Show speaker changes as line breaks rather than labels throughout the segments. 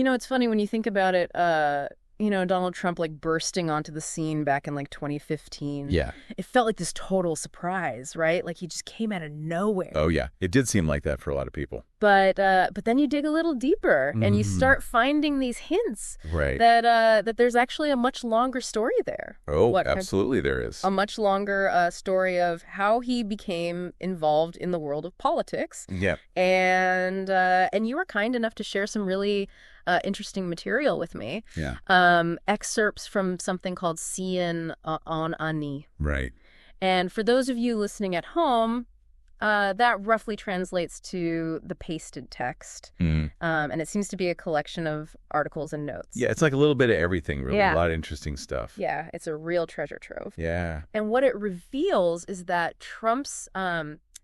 It's funny when you think about it, Donald Trump like bursting onto the scene back in like 2015.
Yeah.
It felt like this total surprise, right? Like he just came out of nowhere.
Oh, yeah. It did seem like that for a lot of people.
But then you dig a little deeper and you start finding these hints
Right.
that there's actually a much longer story there.
Oh, absolutely there is.
A much longer story of how he became involved in the world of politics.
Yeah.
And you were kind enough to share some really interesting material with me.
Yeah.
Excerpts from something called Sian on Ani.
Right.
And for those of you listening at home, that roughly translates to the pasted text. And it seems to be a collection of articles and notes.
Yeah, it's like a little bit of everything, really.
Yeah.
A lot of interesting stuff.
Yeah, it's a real treasure trove.
Yeah.
And what it reveals is that Trump's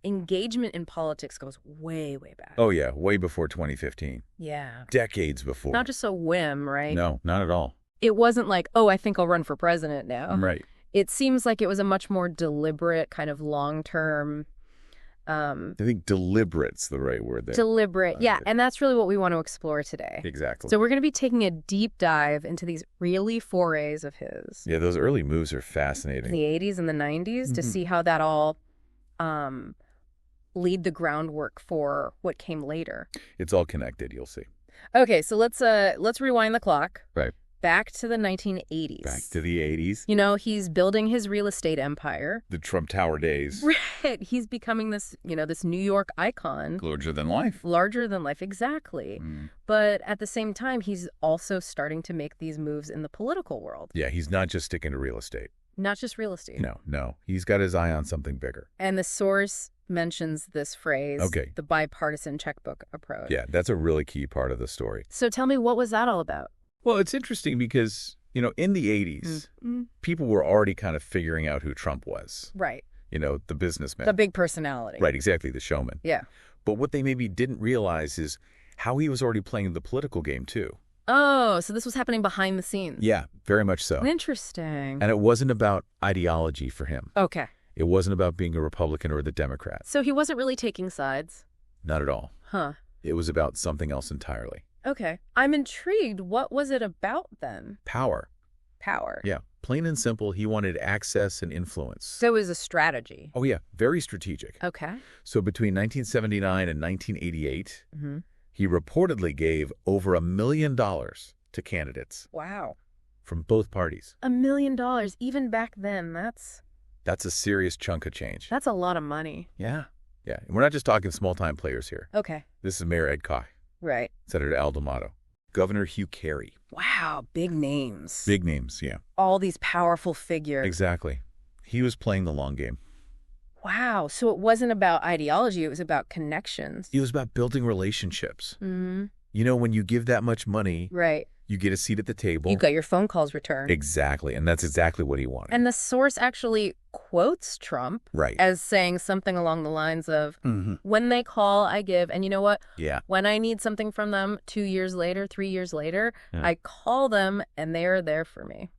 engagement in politics goes way, way back.
Oh, yeah. Way before 2015.
Yeah.
Decades before.
Not just a whim, right?
No, not at all.
It wasn't like, oh, I think I'll run for president now.
Right.
It seems like it was a much more deliberate, kind of long-term...
I think deliberate's the right word there.
Deliberate, yeah. And that's really what we want to explore today.
Exactly.
So we're going to be taking a deep dive into these really forays of his.
Yeah, those early moves are fascinating.
The 80s and the 90s to see how that all laid the groundwork for what came later.
It's all connected, you'll see.
Okay, so let's rewind the clock.
Right.
Back to the 1980s.
Back to the 80s.
He's building his real estate empire.
The Trump Tower days.
Right. He's becoming this, this New York icon.
Larger than life.
Larger than life, exactly. But at the same time, he's also starting to make these moves in the political world.
Yeah, he's not just sticking to real estate.
Not just real estate.
No. He's got his eye on something bigger.
And the source mentions this phrase, the bipartisan checkbook approach.
Yeah, that's a really key part of the story.
So tell me, what was that all about?
Well, it's interesting because, in the 80s, people were already kind of figuring out who Trump was.
Right.
The businessman.
The big personality.
Right, exactly, the showman.
Yeah.
But what they maybe didn't realize is how he was already playing the political game, too.
Oh, so this was happening behind the scenes.
Yeah, very much so.
Interesting.
And it wasn't about ideology for him.
Okay.
It wasn't about being a Republican or the Democrat.
So he wasn't really taking sides?
Not at all.
Huh.
It was about something else entirely.
Okay. I'm intrigued. What was it about then?
Power.
Power.
Yeah. Plain and simple, he wanted access and influence.
So it was a strategy.
Oh, yeah. Very strategic.
Okay.
So between 1979 and 1988, he reportedly gave over $1 million to candidates.
Wow.
From both parties.
$1 million. Even back then,
That's a serious chunk of change.
That's a lot of money.
Yeah. Yeah. And we're not just talking small-time players here.
Okay.
This is Mayor Ed Koch.
Right.
Senator Al D'Amato. Governor Hugh Carey.
Wow, big names.
Big names, yeah.
All these powerful figures.
Exactly. He was playing the long game.
Wow, so it wasn't about ideology, it was about connections.
It was about building relationships.
Mm-hmm.
When you give that much money,
right,
you get a seat at the table.
You got your phone calls returned.
Exactly, and that's exactly what he wanted.
And the source actually quotes Trump as saying something along the lines of, when they call, I give. And you know what?
Yeah.
When I need something from them 2 years later, 3 years later, I call them and they are there for me.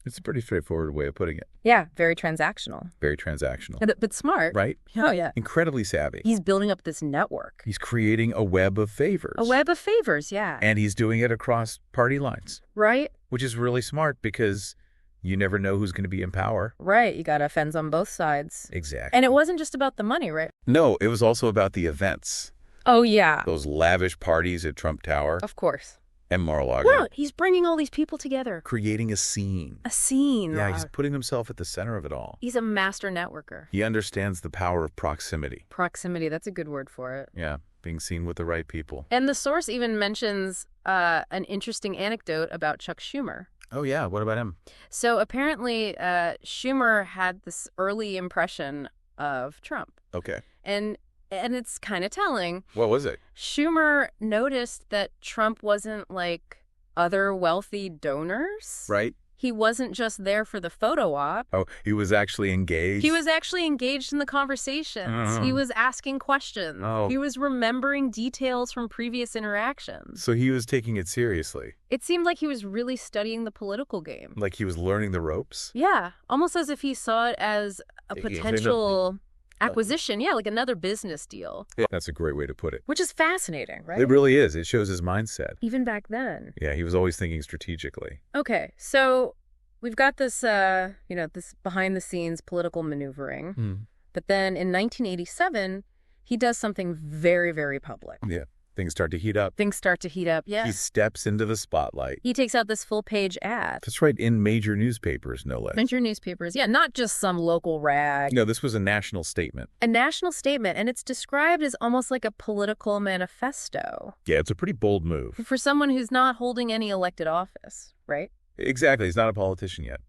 It's a pretty straightforward way of putting it.
Yeah, very transactional.
Very transactional.
But smart.
Right?
Oh, yeah.
Incredibly savvy.
He's building up this network.
He's creating a web of favors.
A web of favors, yeah.
And he's doing it across party lines.
Right.
Which is really smart because you never know who's going to be in power.
Right. You got offense on both sides.
Exactly.
And it wasn't just about the money, right?
No, it was also about the events.
Oh, yeah.
Those lavish parties at Trump Tower.
Of course.
And Mar-a-Lago.
Well, he's bringing all these people together.
Creating a scene.
A scene.
Yeah, he's putting himself at the center of it all.
He's a master networker.
He understands the power of proximity.
Proximity, that's a good word for it.
Yeah, being seen with the right people.
And the source even mentions an interesting anecdote about Chuck Schumer.
Oh, yeah. What about him?
So apparently Schumer had this early impression of Trump.
Okay.
And it's kind of telling.
What was it?
Schumer noticed that Trump wasn't like other wealthy donors.
Right.
He wasn't just there for the photo op.
Oh, he was actually engaged?
He was actually engaged in the conversations. He was asking questions.
Oh.
He was remembering details from previous interactions.
So he was taking it seriously?
It seemed like he was really studying the political game.
Like he was learning the ropes?
Yeah, almost as if he saw it as a potential Acquisition, yeah, like another business deal.
Yeah, that's a great way to put it.
Which is fascinating, right?
It really is. It shows his mindset.
Even back then.
Yeah, he was always thinking strategically.
Okay, so we've got this, this behind-the-scenes political maneuvering. But then in 1987, he does something very, very public.
Yeah, things start to heat up.
Things start to heat up, yeah.
He steps into the spotlight.
He takes out this full-page ad.
That's right, in major newspapers, no less.
Major newspapers, yeah, not just some local rag.
No, this was a national statement.
A national statement, and it's described as almost like a political manifesto.
Yeah, it's a pretty bold move.
For someone who's not holding any elected office, right?
Exactly. He's not a politician yet.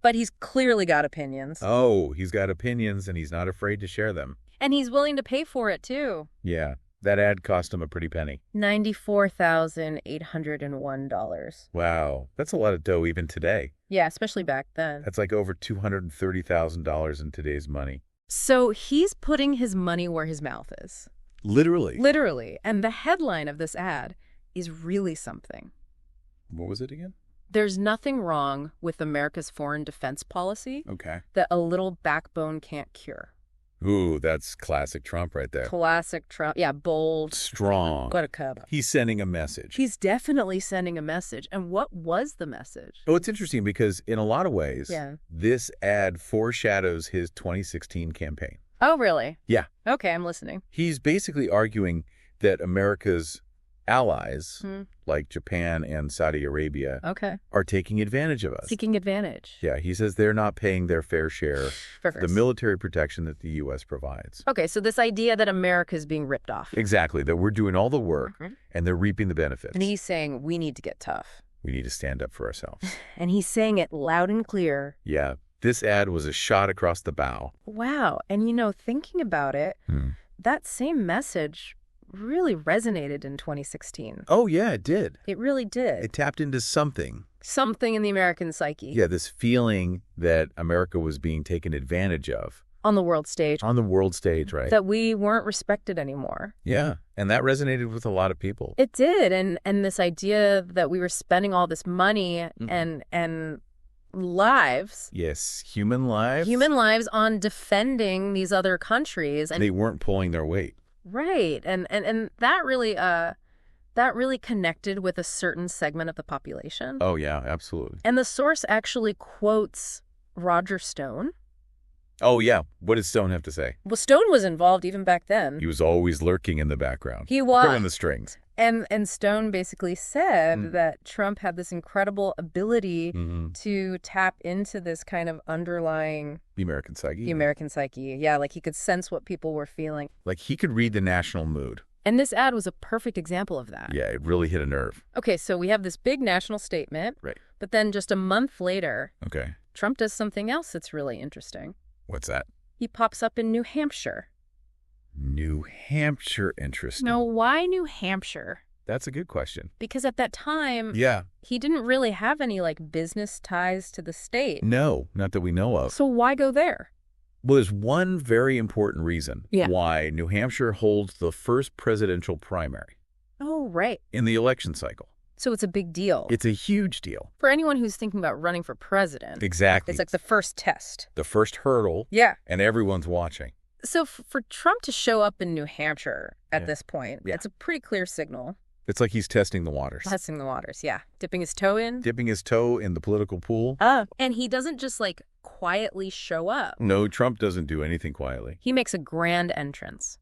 But he's clearly got opinions.
Oh, he's got opinions, and he's not afraid to share them.
And he's willing to pay for it, too.
Yeah, that ad cost him a pretty penny.
$94,801.
Wow, that's a lot of dough even today.
Yeah, especially back then.
That's like over $230,000 in today's money.
So he's putting his money where his mouth is.
Literally.
Literally. And the headline of this ad is really something.
What was it again?
There's nothing wrong with America's foreign defense policy that a little backbone can't cure.
Ooh, that's classic Trump right there.
Classic Trump. Yeah, bold.
Strong.
Got a cub.
He's sending a message.
He's definitely sending a message. And what was the message?
Oh, it's interesting because in a lot of ways, this ad foreshadows his 2016 campaign.
Oh, really?
Yeah.
Okay, I'm listening.
He's basically arguing that America's allies, like Japan and Saudi Arabia, are taking advantage of us.
Seeking advantage.
Yeah, he says they're not paying their fair share of the military protection that the U.S. provides.
Okay, so this idea that America is being ripped off.
Exactly, that we're doing all the work and they're reaping the benefits.
And he's saying we need to get tough.
We need to stand up for ourselves.
And he's saying it loud and clear.
Yeah, this ad was a shot across the bow.
Wow, and thinking about it, that same message really resonated in 2016.
Oh, yeah, it did.
It really did.
It tapped into something.
Something in the American psyche.
Yeah, this feeling that America was being taken advantage of.
On the world stage.
On the world stage, right.
That we weren't respected anymore.
Yeah, and that resonated with a lot of people.
It did, and this idea that we were spending all this money and lives.
Yes, human lives.
Human lives on defending these other countries. And
they weren't pulling their weight.
Right, and that really connected with a certain segment of the population.
Oh, yeah, absolutely.
And the source actually quotes Roger Stone.
Oh, yeah. What did Stone have to say?
Well, Stone was involved even back then.
He was always lurking in the background.
He was.
Pulling the strings.
And Stone basically said that Trump had this incredible ability to tap into this kind of underlying...
The American psyche.
The American psyche. Yeah, like he could sense what people were feeling.
Like he could read the national mood.
And this ad was a perfect example of that.
Yeah, it really hit a nerve.
Okay, so we have this big national statement.
Right.
But then just a month later,
okay,
Trump does something else that's really interesting.
What's that?
He pops up in New Hampshire.
New Hampshire, interesting.
Now, why New Hampshire?
That's a good question.
Because at that time, he didn't really have any business ties to the state.
No, not that we know of.
So why go there?
Well, there's one very important reason why New Hampshire holds the first presidential primary.
Oh, right.
In the election cycle.
So it's a big deal.
It's a huge deal.
For anyone who's thinking about running for president.
Exactly.
It's like the first test.
The first hurdle.
Yeah.
And everyone's watching.
So for Trump to show up in New Hampshire at this point, it's a pretty clear signal.
It's like he's testing the waters.
Testing the waters, yeah. Dipping his toe in.
Dipping his toe in the political pool.
And he doesn't just quietly show up.
No, Trump doesn't do anything quietly.
He makes a grand entrance.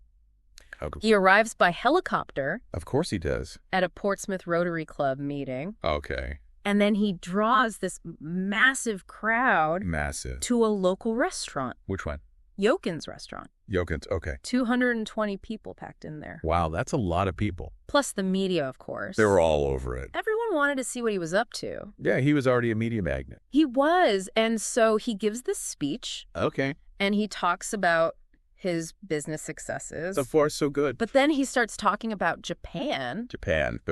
Okay.
He arrives by helicopter.
Of course he does.
At a Portsmouth Rotary Club meeting.
Okay.
And then he draws this massive crowd.
Massive.
To a local restaurant.
Which one?
Yokin's restaurant.
Yokin's, okay.
220 people packed in there.
Wow, that's a lot of people.
Plus the media, of course.
They were all over it.
Everyone wanted to see what he was up to.
Yeah, he was already a media magnet.
He was, and so he gives this speech.
Okay.
And he talks about his business successes.
So far, so good.
But then he starts talking about Japan.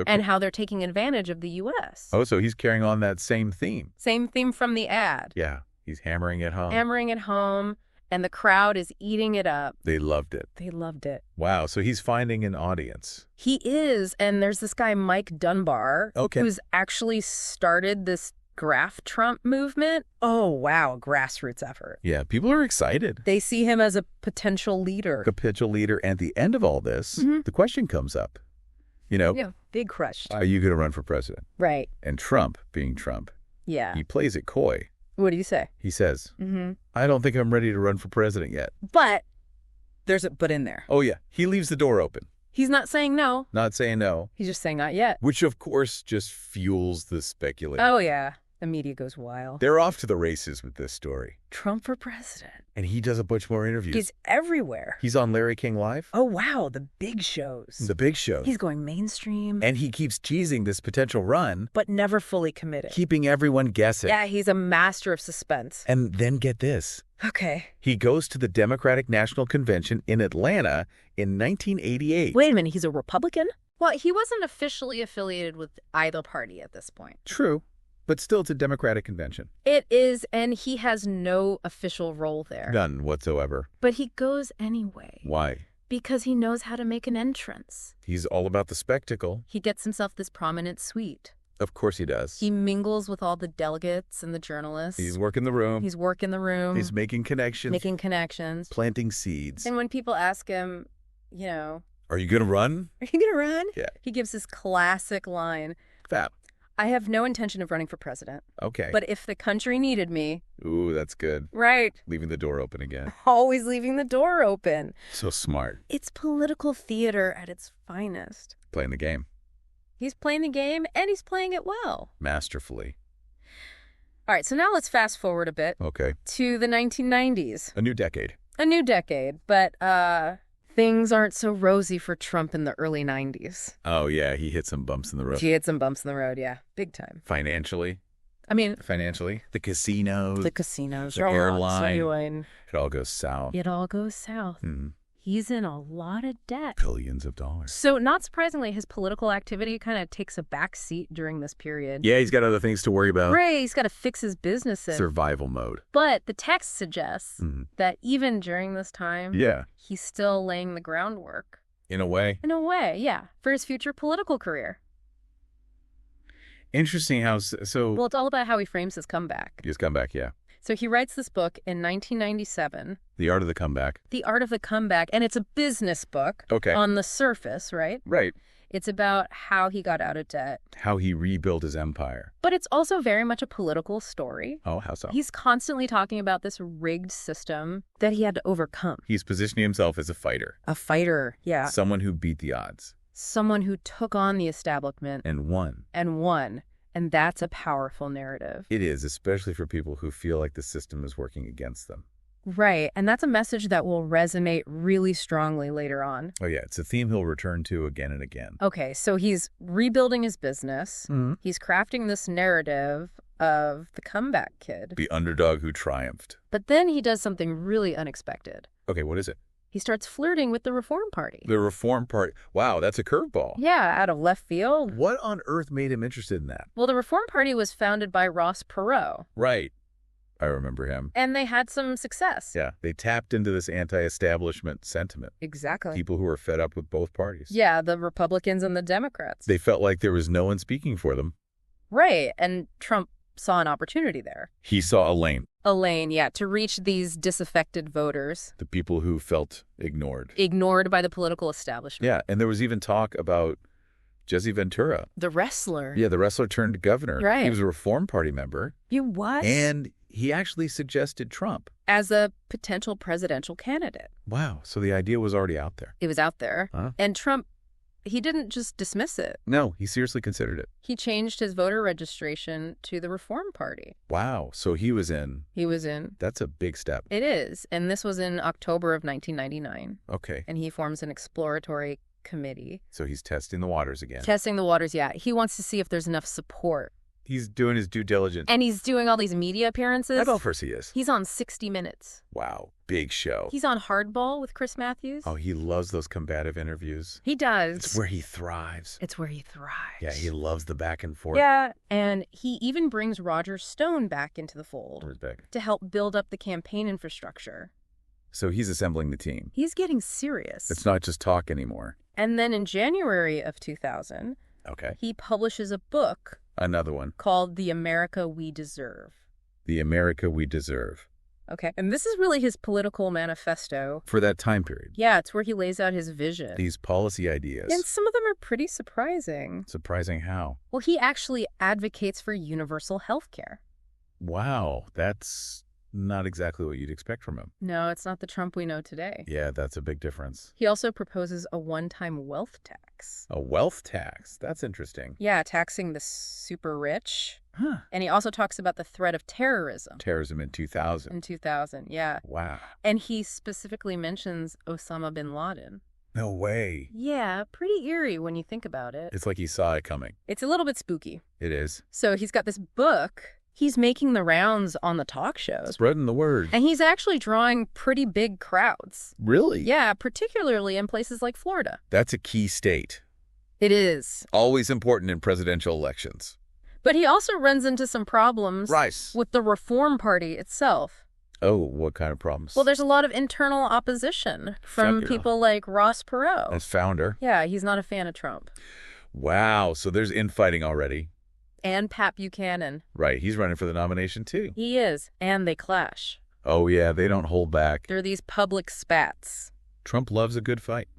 And how they're taking advantage of the U.S.
Oh, so he's carrying on that same theme.
Same theme from the ad.
Yeah, he's hammering it home.
Hammering it home. And the crowd is eating it up.
They loved it.
They loved it.
Wow, so he's finding an audience.
He is, and there's this guy, Mike Dunbar, who's actually started this Graph Trump movement. Oh, wow, a grassroots effort.
Yeah, people are excited.
They see him as a potential leader.
A potential leader. And at the end of all this, the question comes up.
Yeah, big crush.
Are you going to run for president?
Right.
And Trump, being Trump, he plays it coy.
What do you say?
He says, I don't think I'm ready to run for president yet.
But there's a but in there.
Oh, yeah. He leaves the door open.
He's not saying no.
Not saying no.
He's just saying not yet.
Which, of course, just fuels the speculation.
Oh, yeah. The media goes wild.
They're off to the races with this story.
Trump for president.
And he does a bunch more interviews.
He's everywhere.
He's on Larry King Live.
Oh, wow. The big shows.
The big shows.
He's going mainstream.
And he keeps teasing this potential run.
But never fully committed.
Keeping everyone guessing.
Yeah, he's a master of suspense.
And then get this.
Okay.
He goes to the Democratic National Convention in Atlanta in 1988.
Wait a minute. He's a Republican? Well, he wasn't officially affiliated with either party at this point.
True. But still, it's a Democratic convention.
It is, and he has no official role there.
None whatsoever.
But he goes anyway.
Why?
Because he knows how to make an entrance.
He's all about the spectacle.
He gets himself this prominent suite.
Of course he does.
He mingles with all the delegates and the journalists.
He's working the room.
He's working the room.
He's making connections.
Making connections.
Planting seeds.
And when people ask him,
are you going to run?
Are you going to run?
Yeah.
He gives this classic line.
Fab.
I have no intention of running for president.
Okay.
But if the country needed me.
Ooh, that's good.
Right.
Leaving the door open again.
Always leaving the door open.
So smart.
It's political theater at its finest.
Playing the game.
He's playing the game, and he's playing it well.
Masterfully.
All right, so now let's fast forward a bit.
Okay.
To the 1990s.
A new decade.
A new decade, but things aren't so rosy for Trump in the early 90s.
Oh, yeah, he hit some bumps in the road.
He hit some bumps in the road, yeah. Big time.
Financially. The casinos.
The
airline. It all goes south.
It all goes south.
Mm-hmm.
He's in a lot of debt.
Billions of dollars.
So not surprisingly, his political activity kind of takes a back seat during this period.
Yeah, he's got other things to worry about.
Right, he's got to fix his businesses.
Survival mode.
But the text suggests that even during this time, he's still laying the groundwork.
In a way?
In a way, yeah, for his future political career.
Interesting how, so...
Well, it's all about how he frames his comeback.
His comeback, yeah.
So he writes this book in 1997.
The Art of the Comeback.
The Art of the Comeback. And it's a business book.
Okay.
On the surface, right?
Right.
It's about how he got out of debt.
How he rebuilt his empire.
But it's also very much a political story.
Oh, how so?
He's constantly talking about this rigged system that he had to overcome.
He's positioning himself as a fighter.
A fighter, yeah.
Someone who beat the odds.
Someone who took on the establishment.
And won.
And that's a powerful narrative.
It is, especially for people who feel like the system is working against them.
Right. And that's a message that will resonate really strongly later on.
Oh, yeah. It's a theme he'll return to again and again.
Okay. So he's rebuilding his business. Mm-hmm. He's crafting this narrative of the comeback kid.
The underdog who triumphed.
But then he does something really unexpected.
Okay. What is it?
He starts flirting with the Reform Party.
The Reform Party. Wow, that's a curveball.
Yeah, out of left field.
What on earth made him interested in that?
Well, the Reform Party was founded by Ross Perot.
Right. I remember him.
And they had some success.
Yeah, they tapped into this anti-establishment sentiment.
Exactly.
People who were fed up with both parties.
Yeah, the Republicans and the Democrats.
They felt like there was no one speaking for them.
Right, and Trump saw an opportunity there.
He saw a lane.
A lane, yeah, to reach these disaffected voters.
The people who felt ignored.
Ignored by the political establishment.
Yeah, and there was even talk about Jesse Ventura.
The wrestler.
Yeah, the wrestler turned governor.
Right.
He was a Reform Party member.
You what?
And he actually suggested Trump.
As a potential presidential candidate.
Wow, so the idea was already out there.
It was out there.
Huh?
And Trump, he didn't just dismiss it.
No, he seriously considered it.
He changed his voter registration to the Reform Party.
Wow. So he was in.
He was in.
That's a big step.
It is. And this was in October of 1999.
Okay.
And he forms an exploratory committee.
So he's testing the waters again.
Testing the waters, yeah. He wants to see if there's enough support.
He's doing his due diligence.
And he's doing all these media appearances.
At first he is.
He's on 60 Minutes.
Wow. Big show.
He's on Hardball with Chris Matthews.
Oh, he loves those combative interviews.
He does.
It's where he thrives. Yeah, he loves the back and forth.
Yeah, and he even brings Roger Stone back into the fold.
Where's back?
To help build up the campaign infrastructure.
So he's assembling the team.
He's getting serious.
It's not just talk anymore.
And then in January of 2000,
okay,
he publishes a book
Another one.
Called The America We Deserve.
The America We Deserve.
Okay. And this is really his political manifesto.
For that time period.
Yeah, it's where he lays out his vision.
These policy ideas.
And some of them are pretty surprising.
Surprising how?
Well, he actually advocates for universal health care.
Wow, that's not exactly what you'd expect from him.
No, it's not the Trump we know today.
Yeah, that's a big difference.
He also proposes a one-time wealth tax.
A wealth tax? That's interesting.
Yeah, taxing the super rich.
Huh.
And he also talks about the threat of terrorism.
Terrorism in 2000.
In 2000, yeah.
Wow.
And he specifically mentions Osama bin Laden.
No way.
Yeah, pretty eerie when you think about it.
It's like he saw it coming.
It's a little bit spooky.
It is.
So he's got this book. He's making the rounds on the talk shows.
Spreading the word.
And he's actually drawing pretty big crowds.
Really?
Yeah, particularly in places like Florida.
That's a key state.
It is.
Always important in presidential elections.
But he also runs into some problems
Rice.
with the Reform Party itself.
Oh, what kind of problems?
Well, there's a lot of internal opposition from people like Ross Perot.
As founder.
Yeah, he's not a fan of Trump.
Wow, so there's infighting already.
And Pat Buchanan.
Right, he's running for the nomination too.
He is, and they clash.
Oh yeah, they don't hold back.
They're these public spats.
Trump loves a good fight.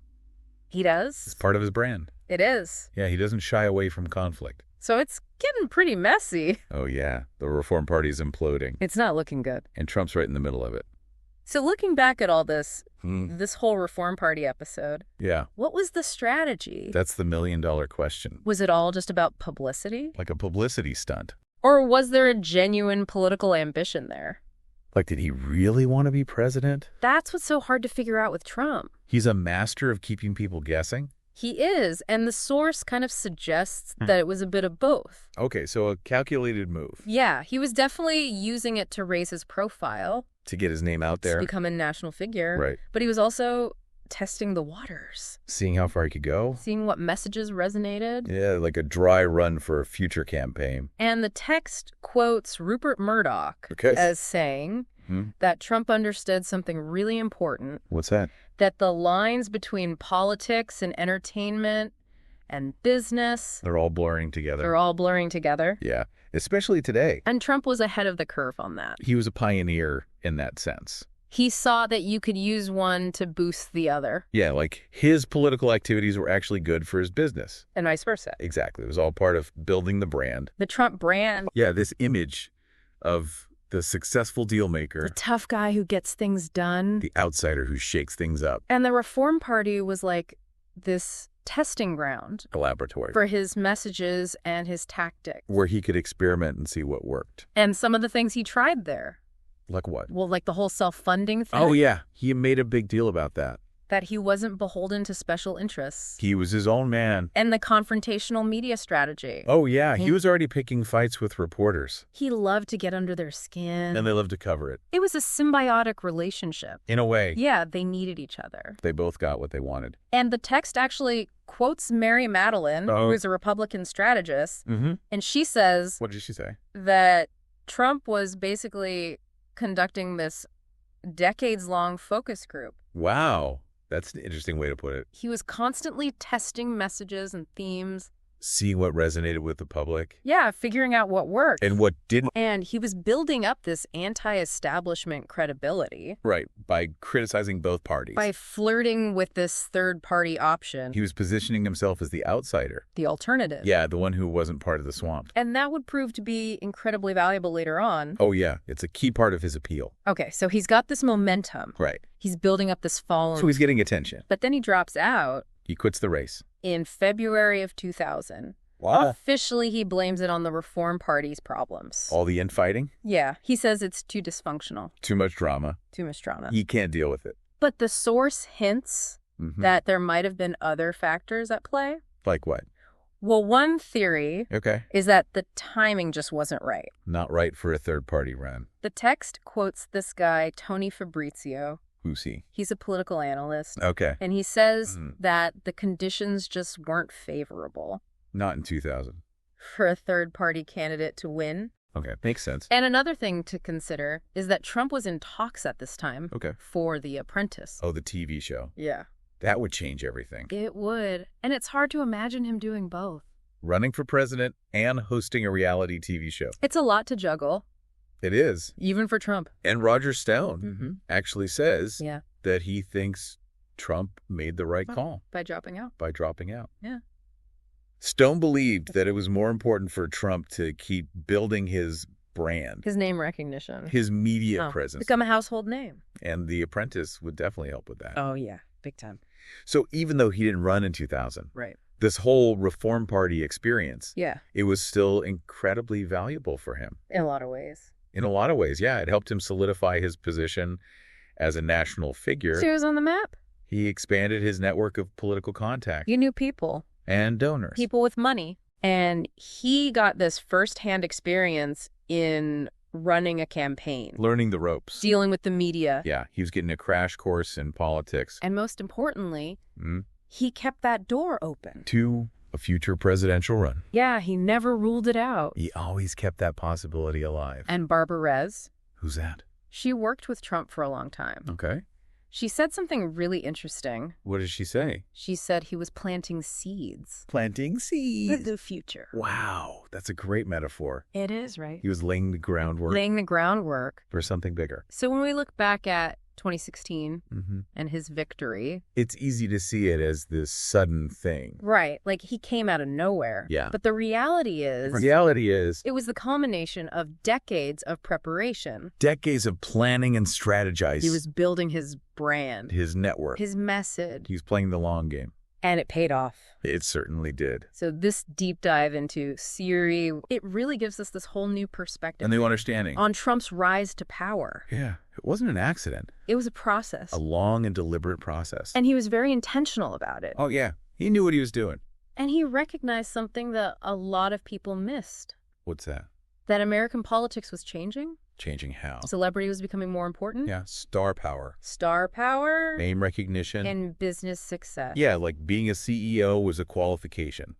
He does?
It's part of his brand.
It is.
Yeah, he doesn't shy away from conflict.
So it's getting pretty messy.
Oh yeah, the Reform Party's imploding.
It's not looking good.
And Trump's right in the middle of it.
So looking back at all this, this whole Reform Party episode,
yeah,
what was the strategy?
That's the million-dollar question.
Was it all just about publicity?
Like a publicity stunt.
Or was there a genuine political ambition there?
Like, did he really want to be president?
That's what's so hard to figure out with Trump.
He's a master of keeping people guessing?
He is, and the source kind of suggests that it was a bit of both.
Okay, so a calculated move.
Yeah, he was definitely using it to raise his profile.
To get his name out there.
To become a national figure.
Right.
But he was also testing the waters.
Seeing how far he could go.
Seeing what messages resonated.
Yeah, like a dry run for a future campaign.
And the text quotes Rupert Murdoch as saying that Trump understood something really important.
What's that?
That the lines between politics and entertainment and business...
They're all blurring together.
They're all blurring together.
Yeah, especially today.
And Trump was ahead of the curve on that.
He was a pioneer in that sense.
He saw that you could use one to boost the other.
Yeah, like his political activities were actually good for his business.
And vice versa.
Exactly. It was all part of building the brand.
The Trump brand.
Yeah, this image of the successful deal maker.
The tough guy who gets things done.
The outsider who shakes things up.
And the Reform Party was like this testing ground.
A laboratory.
For his messages and his tactics.
Where he could experiment and see what worked.
And some of the things he tried there.
Like what?
Well, like the whole self-funding thing.
Oh, yeah. He made a big deal about that.
That he wasn't beholden to special interests.
He was his own man.
And the confrontational media strategy.
Oh, yeah. He was already picking fights with reporters.
He loved to get under their skin.
And they loved to cover it.
It was a symbiotic relationship.
In a way.
Yeah, they needed each other.
They both got what they wanted.
And the text actually quotes Mary Madeline, who's a Republican strategist. And she says...
What did she say?
That Trump was basically conducting this decades-long focus group.
Wow. That's an interesting way to put it.
He was constantly testing messages and themes.
Seeing what resonated with the public.
Yeah, figuring out what worked.
And what didn't.
And he was building up this anti-establishment credibility.
Right, by criticizing both parties.
By flirting with this third-party option.
He was positioning himself as the outsider.
The alternative.
Yeah, the one who wasn't part of the swamp.
And that would prove to be incredibly valuable later on.
Oh, yeah. It's a key part of his appeal.
Okay, so he's got this momentum.
Right.
He's building up this following.
So he's getting attention.
But then he drops out.
He quits the race.
In February of 2000.
Wow.
Officially, he blames it on the Reform Party's problems.
All the infighting?
Yeah. He says it's too dysfunctional.
Too much drama.
Too much drama.
He can't deal with it.
But the source hints that there might have been other factors at play.
Like what?
Well, one theory is that the timing just wasn't right.
Not right for a third-party run.
The text quotes this guy, Tony Fabrizio.
Who's he?
He's a political analyst.
Okay.
And he says that the conditions just weren't favorable.
Not in 2000.
For a third-party candidate to win.
Okay, makes sense.
And another thing to consider is that Trump was in talks at this time for The Apprentice.
Oh, the TV show.
Yeah.
That would change everything.
It would. And it's hard to imagine him doing both.
running for president and hosting a reality TV show.
It's a lot to juggle.
It is.
Even for Trump.
And Roger Stone actually says that he thinks Trump made the right call.
By dropping out.
By dropping out.
Yeah.
Stone believed that it was more important for Trump to keep building his brand.
His name recognition.
His media presence.
Become a household name.
And The Apprentice would definitely help with that.
Oh, yeah. Big time.
So even though he didn't run in 2000,
right,
this whole Reform Party experience,
yeah,
it was still incredibly valuable for him.
In a lot of ways.
In a lot of ways, yeah. It helped him solidify his position as a national figure.
So he was on the map.
He expanded his network of political contacts.
He knew people.
And donors.
People with money. And he got this firsthand experience in running a campaign.
Learning the ropes.
Dealing with the media.
Yeah, he was getting a crash course in politics.
And most importantly, he kept that door open.
To a future presidential run.
Yeah, he never ruled it out.
He always kept that possibility alive.
And Barbara Rez.
Who's that?
She worked with Trump for a long time.
Okay.
She said something really interesting.
What did she say?
She said he was planting seeds.
Planting seeds.
For the future.
Wow, that's a great metaphor.
It is, right?
He was laying the groundwork.
Laying the groundwork.
For something bigger.
So when we look back at 2016 and his victory.
It's easy to see it as this sudden thing.
Right. Like he came out of nowhere.
Yeah.
But the reality is.
It
was the culmination of decades of preparation.
Decades of planning and strategizing.
He was building his brand.
His network.
His message.
He was playing the long game.
And it paid off.
It certainly did.
So this deep dive into Siri, it really gives us this whole new perspective.
A new understanding.
On Trump's rise to power.
Yeah. It wasn't an accident.
It was a process.
A long and deliberate process.
And he was very intentional about it.
Oh, yeah. He knew what he was doing.
And he recognized something that a lot of people missed.
What's that?
That American politics was changing.
Changing how?
Celebrity was becoming more important.
Yeah, star power.
Star power.
Name recognition.
And business success.
Yeah, like being a CEO was a qualification.